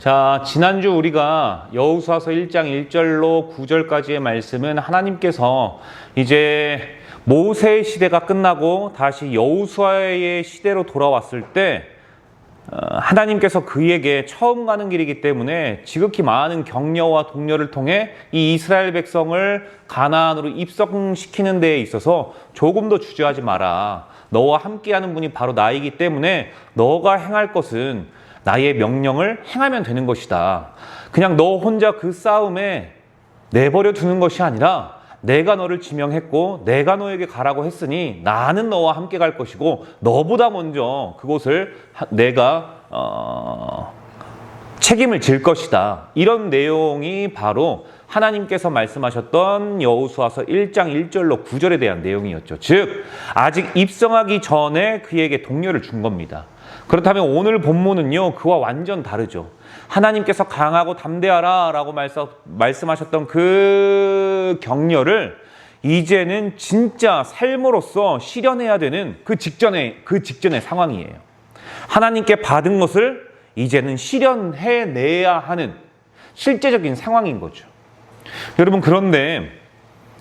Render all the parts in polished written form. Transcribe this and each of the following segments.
자, 지난주 우리가 여호수아서 1장 1절로 9절까지의 말씀은 하나님께서 이제 모세의 시대가 끝나고 다시 여호수아의 시대로 돌아왔을 때 하나님께서 그에게 처음 가는 길이기 때문에 지극히 많은 격려와 독려를 통해 이 이스라엘 백성을 가나안으로 입성시키는 데에 있어서 조금 더 주저하지 마라. 너와 함께하는 분이 바로 나이기 때문에 너가 행할 것은 나의 명령을 행하면 되는 것이다. 그냥 너 혼자 그 싸움에 내버려 두는 것이 아니라 내가 너를 지명했고 내가 너에게 가라고 했으니 나는 너와 함께 갈 것이고 너보다 먼저 그곳을 내가 책임을 질 것이다. 이런 내용이 바로 하나님께서 말씀하셨던 여호수아서 1장 1절로 9절에 대한 내용이었죠. 즉 아직 입성하기 전에 그에게 독려를 준 겁니다. 그렇다면 오늘 본문은요, 그와 완전 다르죠. 하나님께서 강하고 담대하라 라고 말씀하셨던 그 격려를 이제는 진짜 삶으로서 실현해야 되는 그 직전의 상황이에요. 하나님께 받은 것을 이제는 실현해내야 하는 실제적인 상황인 거죠. 여러분, 그런데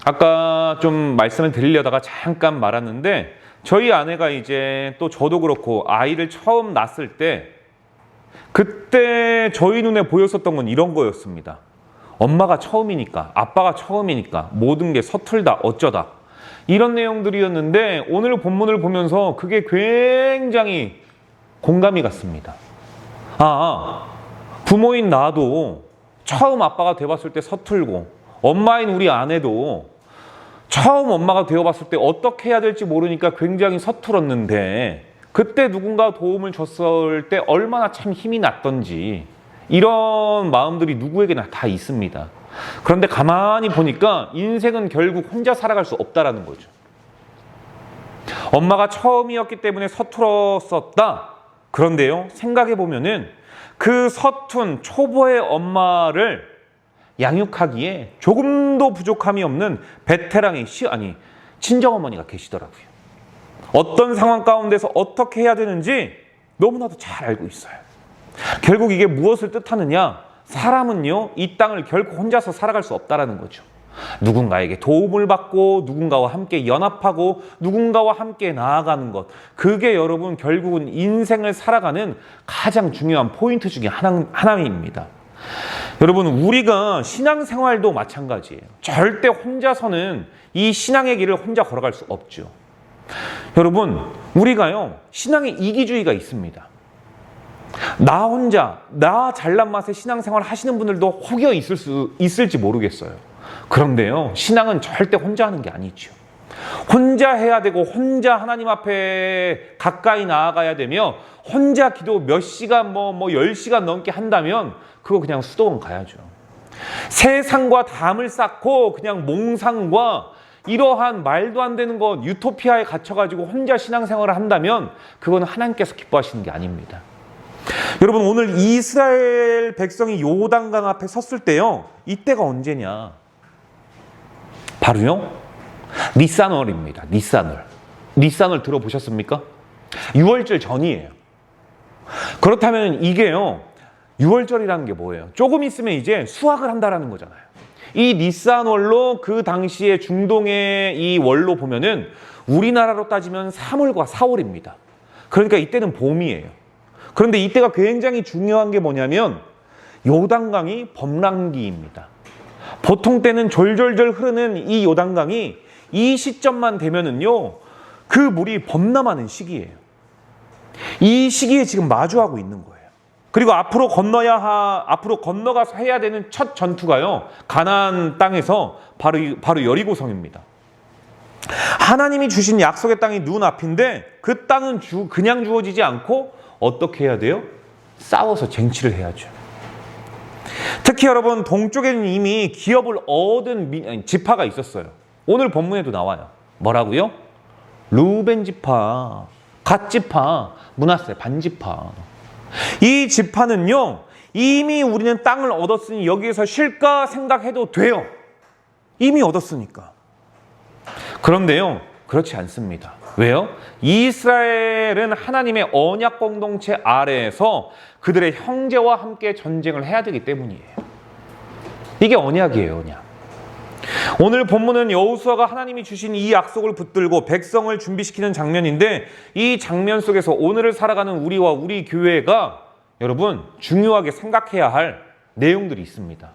아까 좀 말씀을 드리려다가 잠깐 말았는데, 저희 아내가 이제 또 저도 그렇고 아이를 처음 낳았을 때 그때 저희 눈에 보였었던 건 이런 거였습니다. 엄마가 처음이니까, 아빠가 처음이니까 모든 게 서툴다, 어쩌다, 이런 내용들이었는데 오늘 본문을 보면서 그게 굉장히 공감이 갔습니다. 부모인 나도 처음 아빠가 되어봤을 때 서툴고, 엄마인 우리 아내도 처음 엄마가 되어봤을 때 어떻게 해야 될지 모르니까 굉장히 서툴었는데, 그때 누군가 도움을 줬을 때 얼마나 참 힘이 났던지, 이런 마음들이 누구에게나 다 있습니다. 그런데 가만히 보니까 인생은 결국 혼자 살아갈 수 없다라는 거죠. 엄마가 처음이었기 때문에 서툴었었다. 그런데요, 생각해 보면은 그 서툰 초보의 엄마를 양육하기에 조금도 부족함이 없는 베테랑의 친정어머니가 계시더라고요. 어떤 상황 가운데서 어떻게 해야 되는지 너무나도 잘 알고 있어요. 결국 이게 무엇을 뜻하느냐? 사람은요, 이 땅을 결코 혼자서 살아갈 수 없다라는 거죠. 누군가에게 도움을 받고 누군가와 함께 연합하고 누군가와 함께 나아가는 것, 그게 여러분 결국은 인생을 살아가는 가장 중요한 포인트 중에 하나입니다. 여러분, 우리가 신앙생활도 마찬가지예요. 절대 혼자서는 이 신앙의 길을 혼자 걸어갈 수 없죠. 여러분, 우리가요, 신앙의 이기주의가 있습니다. 나 혼자, 나 잘난 맛에 신앙생활 하시는 분들도 혹여 있을지 모르겠어요. 그런데요, 신앙은 절대 혼자 하는 게 아니죠. 혼자 해야 되고 혼자 하나님 앞에 가까이 나아가야 되며 혼자 기도 몇 시간 10시간 넘게 한다면 그거 그냥 수도원 가야죠. 세상과 담을 쌓고 그냥 몽상과 이러한 말도 안 되는 것, 유토피아에 갇혀가지고 혼자 신앙생활을 한다면 그거는 하나님께서 기뻐하시는 게 아닙니다. 여러분, 오늘 이스라엘 백성이 요단강 앞에 섰을 때요, 이때가 언제냐? 바로요, 니산월입니다. 니산월 들어보셨습니까? 6월절 전이에요. 그렇다면 이게요, 6월절이라는 게 뭐예요? 조금 있으면 이제 수확을 한다라는 거잖아요. 이 니산월로 그 당시에 중동의 이 월로 보면은 우리나라로 따지면 3월과 4월입니다. 그러니까 이때는 봄이에요. 그런데 이때가 굉장히 중요한 게 뭐냐면 요단강이 범람기입니다. 보통 때는 졸졸졸 흐르는 이 요단강이 이 시점만 되면은요, 그 물이 범람하는 시기예요. 이 시기에 지금 마주하고 있는 거예요. 그리고 앞으로 건너가서 해야 되는 첫 전투가요, 가나안 땅에서 바로 여리고성입니다. 하나님이 주신 약속의 땅이 눈앞인데 그 땅은 그냥 주어지지 않고 어떻게 해야 돼요? 싸워서 쟁취를 해야죠. 특히 여러분, 동쪽에는 이미 기업을 얻은 지파가 있었어요. 오늘 본문에도 나와요. 뭐라고요? 루벤 지파, 갓 지파, 므낫세 반지파. 이 지파는요, 이미 우리는 땅을 얻었으니 여기에서 쉴까 생각해도 돼요. 이미 얻었으니까. 그런데요, 그렇지 않습니다. 왜요? 이스라엘은 하나님의 언약 공동체 아래에서 그들의 형제와 함께 전쟁을 해야 되기 때문이에요. 이게 언약이에요, 언약. 오늘 본문은 여호수아가 하나님이 주신 이 약속을 붙들고 백성을 준비시키는 장면인데, 이 장면 속에서 오늘을 살아가는 우리와 우리 교회가 여러분 중요하게 생각해야 할 내용들이 있습니다.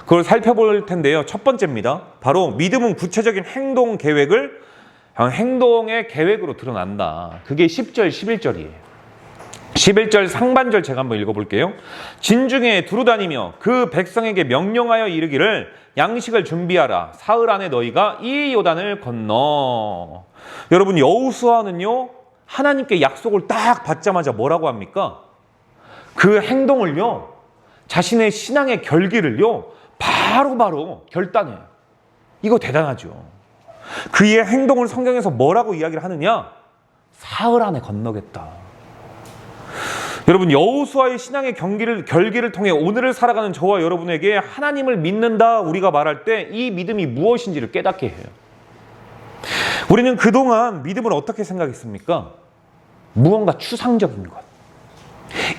그걸 살펴볼 텐데요. 첫 번째입니다. 바로 믿음은 구체적인 행동 계획을 행동의 계획으로 드러난다. 그게 10절, 11절이에요. 11절 상반절 제가 한번 읽어볼게요. 진중에 두루 다니며 그 백성에게 명령하여 이르기를 양식을 준비하라. 사흘 안에 너희가 이 요단을 건너. 여러분 여호수아는요 하나님께 약속을 딱 받자마자 뭐라고 합니까? 그 행동을요 자신의 신앙의 결기를요 바로바로 결단해요. 이거 대단하죠. 그의 행동을 성경에서 뭐라고 이야기를 하느냐? 사흘 안에 건너겠다. 여러분 여호수아의 신앙의 결기를 통해 오늘을 살아가는 저와 여러분에게 하나님을 믿는다 우리가 말할 때 이 믿음이 무엇인지를 깨닫게 해요. 우리는 그동안 믿음을 어떻게 생각했습니까? 무언가 추상적인 것,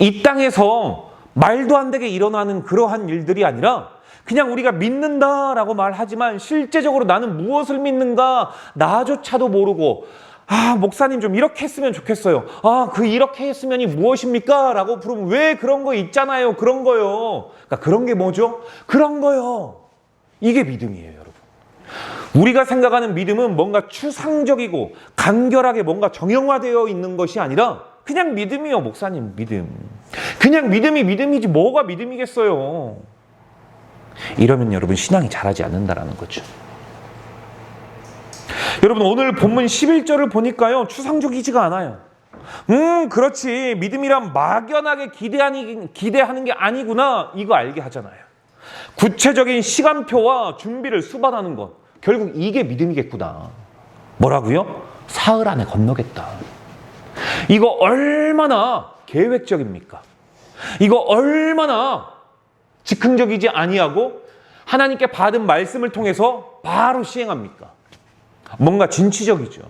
이 땅에서 말도 안 되게 일어나는 그러한 일들이 아니라 그냥 우리가 믿는다라고 말하지만 실제적으로 나는 무엇을 믿는가 나조차도 모르고, 목사님 좀 이렇게 했으면 좋겠어요. 그 이렇게 했으면이 무엇입니까? 라고 물으면 왜 그런 거 있잖아요. 그런 거요. 그러니까 그런 게 뭐죠? 그런 거요. 이게 믿음이에요, 여러분. 우리가 생각하는 믿음은 뭔가 추상적이고 간결하게 뭔가 정형화되어 있는 것이 아니라 그냥 믿음이요, 목사님, 믿음. 그냥 믿음이 믿음이지 뭐가 믿음이겠어요. 이러면 여러분 신앙이 자라지 않는다라는 거죠. 여러분 오늘 본문 11절을 보니까요 추상적이지가 않아요. 그렇지, 믿음이란 막연하게 기대하는 게 아니구나, 이거 알게 하잖아요. 구체적인 시간표와 준비를 수반하는 것, 결국 이게 믿음이겠구나. 뭐라고요? 사흘 안에 건너겠다. 이거 얼마나 계획적입니까? 이거 얼마나 즉흥적이지 아니하고 하나님께 받은 말씀을 통해서 바로 시행합니까? 뭔가 진취적이죠.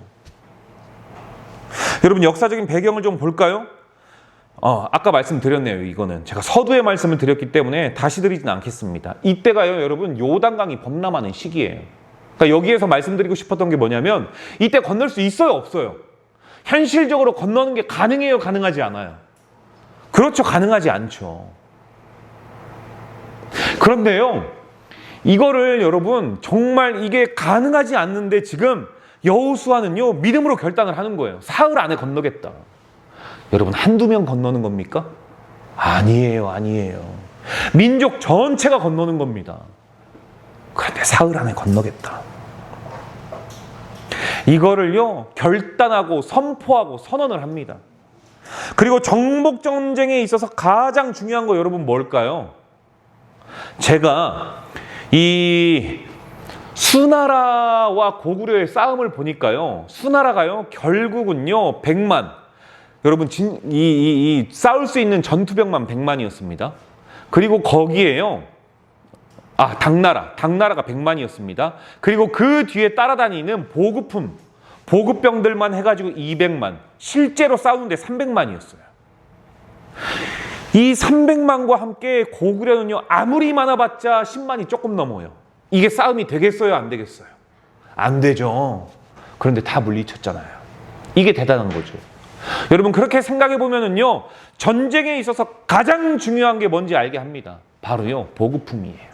여러분 역사적인 배경을 좀 볼까요? 아까 말씀드렸네요. 이거는 제가 서두에 말씀을 드렸기 때문에 다시 드리진 않겠습니다. 이때가요 여러분 요단강이 범람하는 시기예요. 그러니까 여기에서 말씀드리고 싶었던 게 뭐냐면 이때 건널 수 있어요, 없어요? 현실적으로 건너는 게 가능해요, 가능하지 않아요? 그렇죠, 가능하지 않죠. 그런데요 이거를 여러분 정말 이게 가능하지 않는데 지금 여호수아는요 믿음으로 결단을 하는 거예요. 사흘 안에 건너겠다. 여러분 한두 명 건너는 겁니까? 아니에요, 아니에요. 민족 전체가 건너는 겁니다. 그런데 사흘 안에 건너겠다. 이거를요 결단하고 선포하고 선언을 합니다. 그리고 정복 전쟁에 있어서 가장 중요한 거 여러분 뭘까요? 제가 이 수나라와 고구려의 싸움을 보니까요 수나라가요 결국은요 100만, 여러분 싸울 수 있는 전투병만 100만이었습니다. 그리고 거기에요 당나라가 100만이었습니다. 그리고 그 뒤에 따라다니는 보급병들만 해가지고 200만, 실제로 싸우는데 300만이었어요. 이 300만과 함께 고구려는요 아무리 많아봤자 10만이 조금 넘어요. 이게 싸움이 되겠어요, 안 되겠어요? 안 되죠. 그런데 다 물리쳤잖아요. 이게 대단한 거죠. 여러분 그렇게 생각해 보면은요 전쟁에 있어서 가장 중요한 게 뭔지 알게 합니다. 바로요 보급품이에요.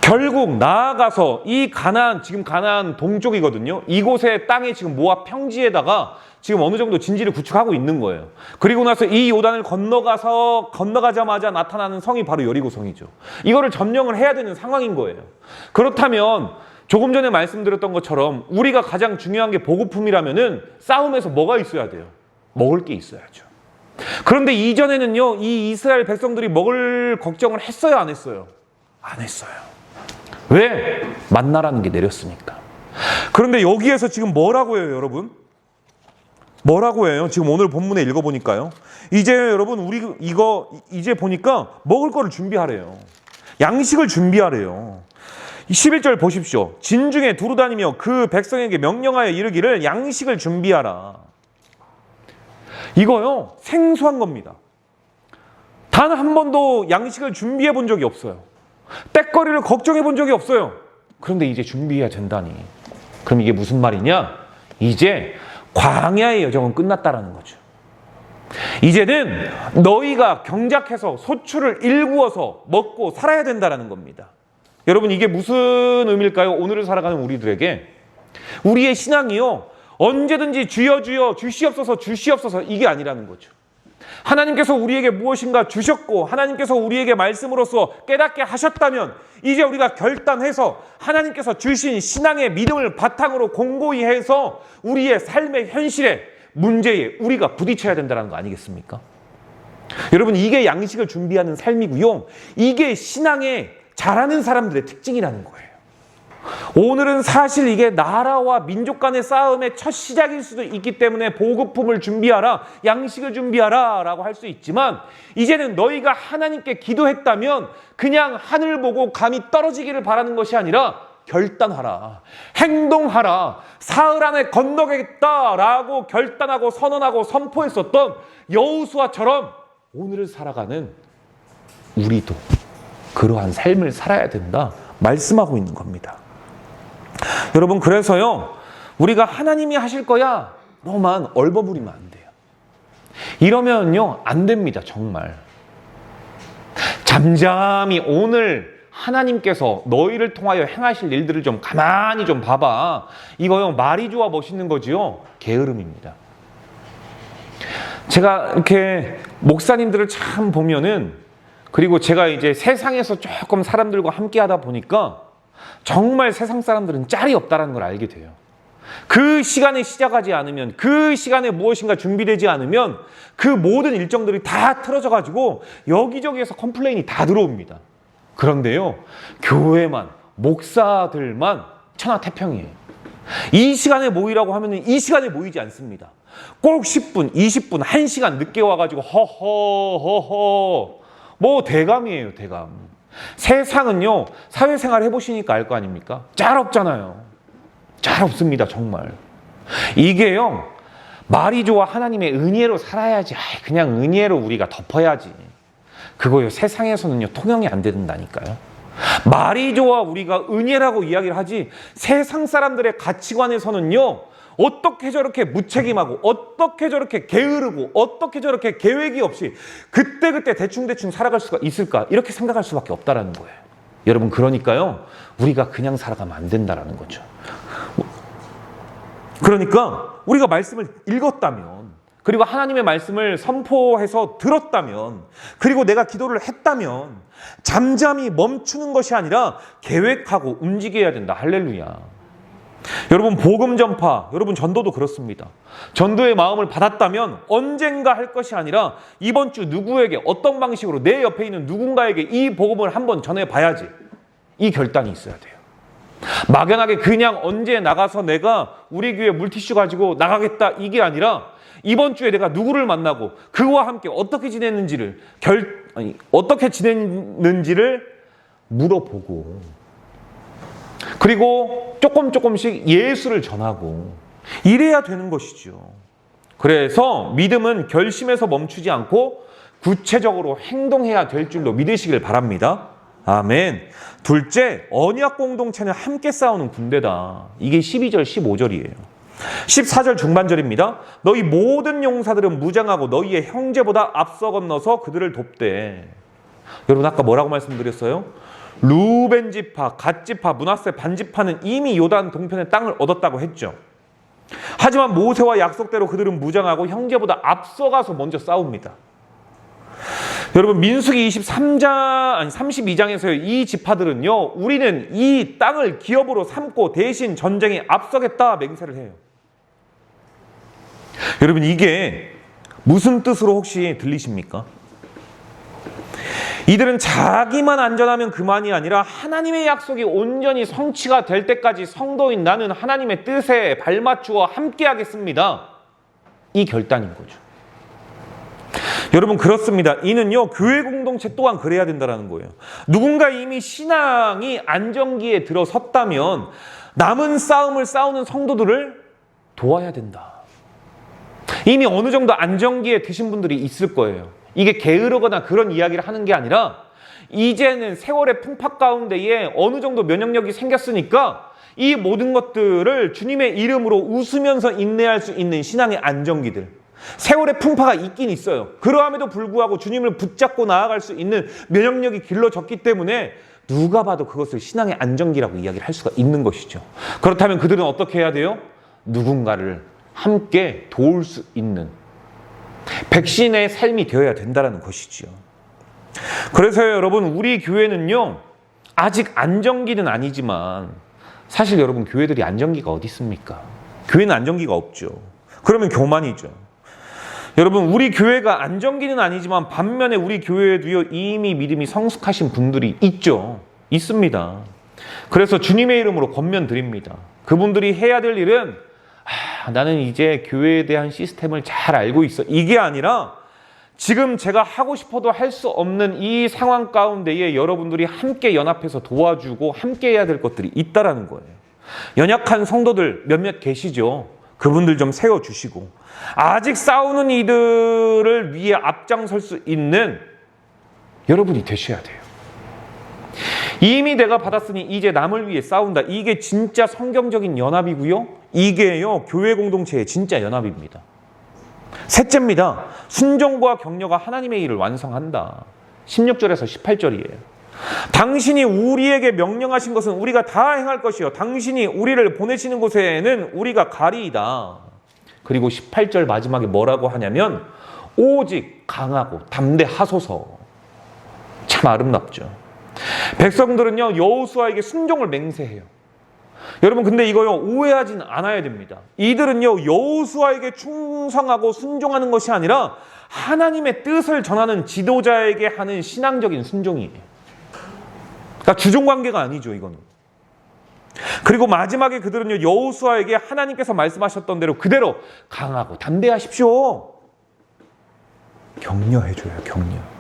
결국 나아가서 이 지금 가나안 동쪽이거든요. 이곳의 땅에 지금 모압 평지에다가 지금 어느 정도 진지를 구축하고 있는 거예요. 그리고 나서 이 요단을 건너가자마자 나타나는 성이 바로 여리고성이죠. 이거를 점령을 해야 되는 상황인 거예요. 그렇다면 조금 전에 말씀드렸던 것처럼 우리가 가장 중요한 게 보급품이라면은 싸움에서 뭐가 있어야 돼요? 먹을 게 있어야죠. 그런데 이전에는요 이 이스라엘 백성들이 먹을 걱정을 했어요, 안 했어요? 안 했어요. 왜? 만나라는 게 내렸으니까. 그런데 여기에서 지금 뭐라고 해요, 여러분? 뭐라고 해요? 지금 오늘 본문에 읽어보니까요. 이제 여러분 우리 이제 보니까 먹을 거를 준비하래요. 양식을 준비하래요. 11절 보십시오. 진중에 두루 다니며 그 백성에게 명령하여 이르기를 양식을 준비하라. 이거요 생소한 겁니다. 단 한 번도 양식을 준비해 본 적이 없어요. 때거리를 걱정해 본 적이 없어요. 그런데 이제 준비해야 된다니. 그럼 이게 무슨 말이냐? 이제 광야의 여정은 끝났다라는 거죠. 이제는 너희가 경작해서 소출을 일구어서 먹고 살아야 된다라는 겁니다. 여러분, 이게 무슨 의미일까요? 오늘을 살아가는 우리들에게 우리의 신앙이요, 언제든지 주여 주여 주시옵소서 주시옵소서 이게 아니라는 거죠. 하나님께서 우리에게 무엇인가 주셨고 하나님께서 우리에게 말씀으로써 깨닫게 하셨다면 이제 우리가 결단해서 하나님께서 주신 신앙의 믿음을 바탕으로 공고히 해서 우리의 삶의 현실에 문제에 우리가 부딪혀야 된다는 거 아니겠습니까? 여러분, 이게 양식을 준비하는 삶이고요, 이게 신앙에 잘하는 사람들의 특징이라는 거예요. 오늘은 사실 이게 나라와 민족 간의 싸움의 첫 시작일 수도 있기 때문에 보급품을 준비하라, 양식을 준비하라 라고 할 수 있지만, 이제는 너희가 하나님께 기도했다면 그냥 하늘 보고 감히 떨어지기를 바라는 것이 아니라 결단하라, 행동하라, 사흘 안에 건너겠다라고 결단하고 선언하고 선포했었던 여호수아처럼 오늘을 살아가는 우리도 그러한 삶을 살아야 된다 말씀하고 있는 겁니다. 여러분, 그래서요, 우리가 하나님이 하실 거야 너만 얼버무리면 안 돼요. 이러면요 안 됩니다. 정말 잠잠히 오늘 하나님께서 너희를 통하여 행하실 일들을 좀 가만히 좀 봐봐. 이거요 말이 좋아 멋있는 거지요, 게으름입니다. 제가 이렇게 목사님들을 참 보면은, 그리고 제가 이제 세상에서 조금 사람들과 함께 하다 보니까 정말 세상 사람들은 짤이 없다는 걸 알게 돼요. 그 시간에 시작하지 않으면, 그 시간에 무엇인가 준비되지 않으면 그 모든 일정들이 다 틀어져 가지고 여기저기에서 컴플레인이 다 들어옵니다. 그런데요, 교회만, 목사들만 천하태평이에요. 이 시간에 모이라고 하면 이 시간에 모이지 않습니다. 꼭 10분, 20분, 1시간 늦게 와가지고 허허 뭐 대감이에요, 대감. 세상은요, 사회생활 해보시니까 알 거 아닙니까? 짤 없잖아요. 짤 없습니다, 정말. 이게요, 말이 좋아 하나님의 은혜로 살아야지, 그냥 은혜로 우리가 덮어야지, 그거요 세상에서는요 통용이 안 된다니까요. 말이 좋아 우리가 은혜라고 이야기를 하지, 세상 사람들의 가치관에서는요 어떻게 저렇게 무책임하고, 어떻게 저렇게 게으르고, 어떻게 저렇게 계획이 없이 그때그때 대충대충 살아갈 수가 있을까, 이렇게 생각할 수밖에 없다라는 거예요. 여러분, 그러니까요 우리가 그냥 살아가면 안 된다라는 거죠. 그러니까 우리가 말씀을 읽었다면, 그리고 하나님의 말씀을 선포해서 들었다면, 그리고 내가 기도를 했다면 잠잠히 멈추는 것이 아니라 계획하고 움직여야 된다. 할렐루야. 여러분, 복음 전파, 여러분 전도도 그렇습니다. 전도의 마음을 받았다면 언젠가 할 것이 아니라 이번 주 누구에게 어떤 방식으로 내 옆에 있는 누군가에게 이 복음을 한번 전해봐야지, 이 결단이 있어야 돼요. 막연하게 그냥 언제 나가서 내가 우리 교회 물티슈 가지고 나가겠다 이게 아니라, 이번 주에 내가 누구를 만나고 그와 함께 어떻게 지냈는지를 물어보고, 그리고 조금씩 예수를 전하고 이래야 되는 것이죠. 그래서 믿음은 결심해서 멈추지 않고 구체적으로 행동해야 될 줄로 믿으시길 바랍니다. 아멘. 둘째, 언약 공동체는 함께 싸우는 군대다. 이게 12절, 15절이에요. 14절 중반절입니다. 너희 모든 용사들은 무장하고 너희의 형제보다 앞서 건너서 그들을 돕되. 여러분, 아까 뭐라고 말씀드렸어요? 루벤 지파, 갓 지파, 므낫세 반 지파는 이미 요단 동편의 땅을 얻었다고 했죠. 하지만 모세와 약속대로 그들은 무장하고 형제보다 앞서가서 먼저 싸웁니다. 여러분, 민수기 32장에서요 이 지파들은요 우리는 이 땅을 기업으로 삼고 대신 전쟁에 앞서겠다 맹세를 해요. 여러분, 이게 무슨 뜻으로 혹시 들리십니까? 이들은 자기만 안전하면 그만이 아니라 하나님의 약속이 온전히 성취가 될 때까지 성도인 나는 하나님의 뜻에 발맞추어 함께 하겠습니다, 이 결단인 거죠. 여러분, 그렇습니다. 이는요 교회 공동체 또한 그래야 된다는 거예요. 누군가 이미 신앙이 안정기에 들어섰다면 남은 싸움을 싸우는 성도들을 도와야 된다. 이미 어느 정도 안정기에 드신 분들이 있을 거예요. 이게 게으르거나 그런 이야기를 하는 게 아니라 이제는 세월의 풍파 가운데에 어느 정도 면역력이 생겼으니까 이 모든 것들을 주님의 이름으로 웃으면서 인내할 수 있는 신앙의 안정기들. 세월의 풍파가 있긴 있어요. 그러함에도 불구하고 주님을 붙잡고 나아갈 수 있는 면역력이 길러졌기 때문에 누가 봐도 그것을 신앙의 안정기라고 이야기를 할 수가 있는 것이죠. 그렇다면 그들은 어떻게 해야 돼요? 누군가를 함께 도울 수 있는 백신의 삶이 되어야 된다는 것이죠. 그래서 여러분, 우리 교회는요, 아직 안정기는 아니지만 사실 여러분, 교회들이 안정기가 어디 있습니까? 교회는 안정기가 없죠. 그러면 교만이죠. 여러분, 우리 교회가 안정기는 아니지만 반면에 우리 교회에도요, 이미 믿음이 성숙하신 분들이 있죠. 있습니다. 그래서 주님의 이름으로 권면드립니다. 그분들이 해야 될 일은 나는 이제 교회에 대한 시스템을 잘 알고 있어. 이게 아니라 지금 제가 하고 싶어도 할 수 없는 이 상황 가운데에 여러분들이 함께 연합해서 도와주고 함께 해야 될 것들이 있다라는 거예요. 연약한 성도들 몇몇 계시죠. 그분들 좀 세워주시고 아직 싸우는 이들을 위해 앞장설 수 있는 여러분이 되셔야 돼요. 이미 내가 받았으니 이제 남을 위해 싸운다. 이게 진짜 성경적인 연합이고요. 이게요, 교회 공동체의 진짜 연합입니다. 셋째입니다. 순종과 격려가 하나님의 일을 완성한다. 16절에서 18절이에요. 당신이 우리에게 명령하신 것은 우리가 다 행할 것이요. 당신이 우리를 보내시는 곳에는 우리가 가리이다. 그리고 18절 마지막에 뭐라고 하냐면 오직 강하고 담대하소서. 참 아름답죠. 백성들은요, 여호수아에게 순종을 맹세해요. 여러분, 근데 이거요, 오해하진 않아야 됩니다. 이들은요, 여호수아에게 충성하고 순종하는 것이 아니라 하나님의 뜻을 전하는 지도자에게 하는 신앙적인 순종이에요. 그러니까 주종관계가 아니죠, 이거는. 그리고 마지막에 그들은요, 여호수아에게 하나님께서 말씀하셨던 대로 그대로 강하고 담대하십시오. 격려해줘요, 격려.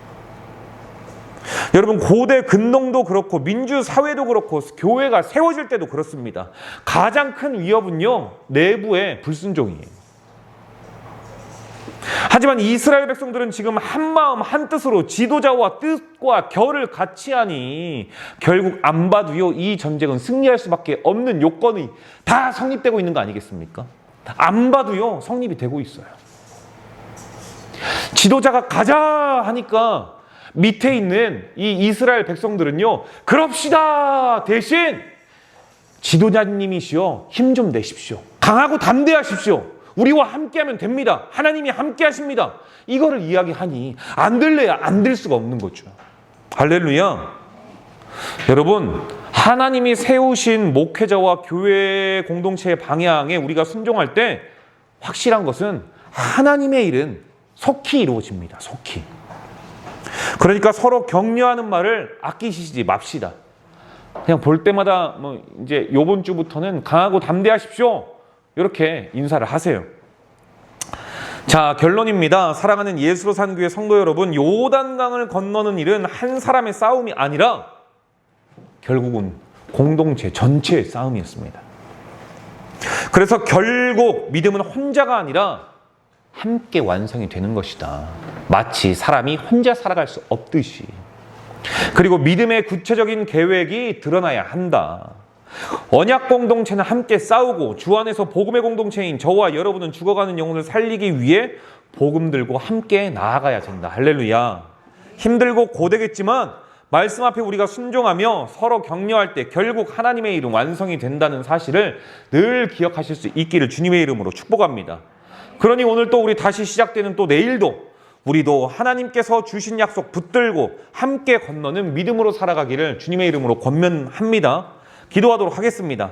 여러분, 고대 근동도 그렇고 민주사회도 그렇고 교회가 세워질 때도 그렇습니다. 가장 큰 위협은요, 내부의 불순종이에요. 하지만 이스라엘 백성들은 지금 한마음 한뜻으로 지도자와 뜻과 결을 같이 하니 결국 안 봐도요, 이 전쟁은 승리할 수밖에 없는 요건이 다 성립되고 있는 거 아니겠습니까? 안 봐도요, 성립이 되고 있어요. 지도자가 가자 하니까 밑에 있는 이 이스라엘 백성들은요, 그럽시다 대신 지도자님이시여 힘 좀 내십시오. 강하고 담대하십시오. 우리와 함께하면 됩니다. 하나님이 함께하십니다. 이거를 이야기하니 안 들래야 안 될 수가 없는 거죠. 할렐루야. 여러분, 하나님이 세우신 목회자와 교회 공동체의 방향에 우리가 순종할 때 확실한 것은 하나님의 일은 속히 이루어집니다. 속히. 그러니까 서로 격려하는 말을 아끼시지 맙시다. 그냥 볼 때마다 이제 요번 주부터는 강하고 담대하십시오. 이렇게 인사를 하세요. 자, 결론입니다. 사랑하는 예수로 산 교회 성도 여러분, 요단강을 건너는 일은 한 사람의 싸움이 아니라 결국은 공동체 전체의 싸움이었습니다. 그래서 결국 믿음은 혼자가 아니라 함께 완성이 되는 것이다. 마치 사람이 혼자 살아갈 수 없듯이. 그리고 믿음의 구체적인 계획이 드러나야 한다. 언약 공동체는 함께 싸우고 주 안에서 복음의 공동체인 저와 여러분은 죽어가는 영혼을 살리기 위해 복음 들고 함께 나아가야 된다. 할렐루야. 힘들고 고되겠지만 말씀 앞에 우리가 순종하며 서로 격려할 때 결국 하나님의 이름 완성이 된다는 사실을 늘 기억하실 수 있기를 주님의 이름으로 축복합니다. 그러니 오늘 또 우리 다시 시작되는 또 내일도 우리도 하나님께서 주신 약속 붙들고 함께 건너는 믿음으로 살아가기를 주님의 이름으로 권면합니다. 기도하도록 하겠습니다.